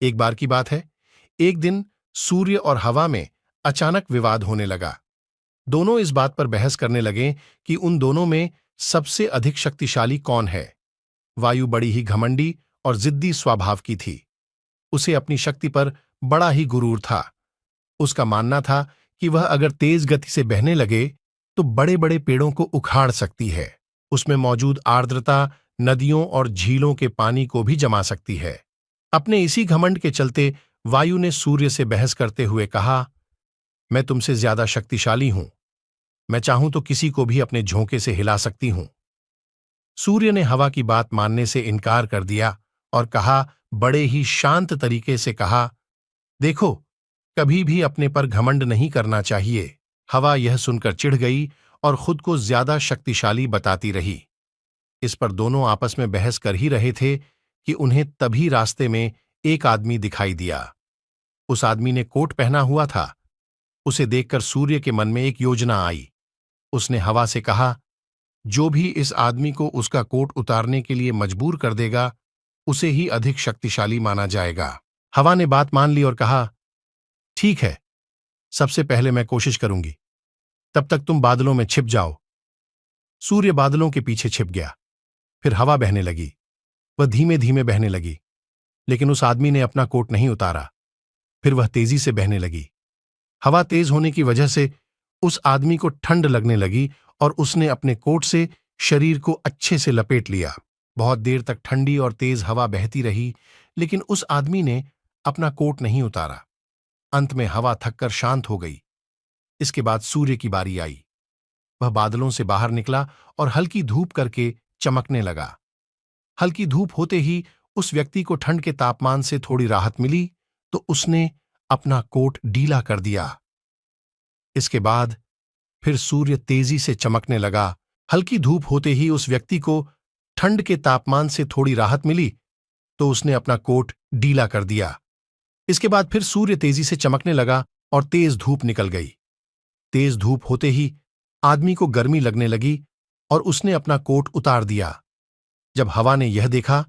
एक बार की बात है, एक दिन सूर्य और हवा में अचानक विवाद होने लगा। दोनों इस बात पर बहस करने लगे कि उन दोनों में सबसे अधिक शक्तिशाली कौन है। वायु बड़ी ही घमंडी और जिद्दी स्वभाव की थी। उसे अपनी शक्ति पर बड़ा ही गुरूर था। उसका मानना था कि वह अगर तेज गति से बहने लगे तो बड़े बड़े पेड़ों को उखाड़ सकती है। उसमें मौजूद आर्द्रता नदियों और झीलों के पानी को भी जमा सकती है। अपने इसी घमंड के चलते वायु ने सूर्य से बहस करते हुए कहा, मैं तुमसे ज्यादा शक्तिशाली हूं। मैं चाहूं तो किसी को भी अपने झोंके से हिला सकती हूं। सूर्य ने हवा की बात मानने से इनकार कर दिया और कहा, बड़े ही शांत तरीके से कहा, देखो, कभी भी अपने पर घमंड नहीं करना चाहिए। हवा यह सुनकर चिढ़ गई और खुद को ज्यादा शक्तिशाली बताती रही। इस पर दोनों आपस में बहस कर ही रहे थे कि उन्हें तभी रास्ते में एक आदमी दिखाई दिया। उस आदमी ने कोट पहना हुआ था। उसे देखकर सूर्य के मन में एक योजना आई। उसने हवा से कहा, जो भी इस आदमी को उसका कोट उतारने के लिए मजबूर कर देगा, उसे ही अधिक शक्तिशाली माना जाएगा। हवा ने बात मान ली और कहा, ठीक है, सबसे पहले मैं कोशिश करूंगी। तब तक तुम बादलों में छिप जाओ। सूर्य बादलों के पीछे छिप गया। फिर हवा बहने लगी। वह धीमे धीमे बहने लगी, लेकिन उस आदमी ने अपना कोट नहीं उतारा। फिर वह तेजी से बहने लगी। हवा तेज होने की वजह से उस आदमी को ठंड लगने लगी और उसने अपने कोट से शरीर को अच्छे से लपेट लिया। बहुत देर तक ठंडी और तेज हवा बहती रही, लेकिन उस आदमी ने अपना कोट नहीं उतारा। अंत में हवा थककर शांत हो गई। इसके बाद सूर्य की बारी आई। वह बादलों से बाहर निकला और हल्की धूप करके चमकने लगा। हल्की धूप होते ही उस व्यक्ति को ठंड के तापमान से थोड़ी राहत मिली, तो उसने अपना कोट ढीला कर दिया। इसके बाद फिर सूर्य तेजी से चमकने लगा। हल्की धूप होते ही उस व्यक्ति को ठंड के तापमान से थोड़ी राहत मिली, तो उसने अपना कोट ढीला कर दिया। इसके बाद फिर सूर्य तेजी से चमकने लगा और तेज धूप निकल गई। तेज धूप होते ही आदमी को गर्मी लगने लगी और उसने अपना कोट उतार दिया। जब हवा ने यह देखा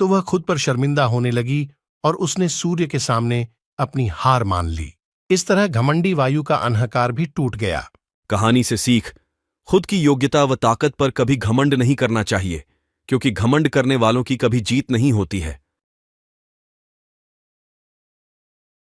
तो वह खुद पर शर्मिंदा होने लगी और उसने सूर्य के सामने अपनी हार मान ली। इस तरह घमंडी वायु का अहंकार भी टूट गया। कहानी से सीख, खुद की योग्यता व ताकत पर कभी घमंड नहीं करना चाहिए, क्योंकि घमंड करने वालों की कभी जीत नहीं होती है।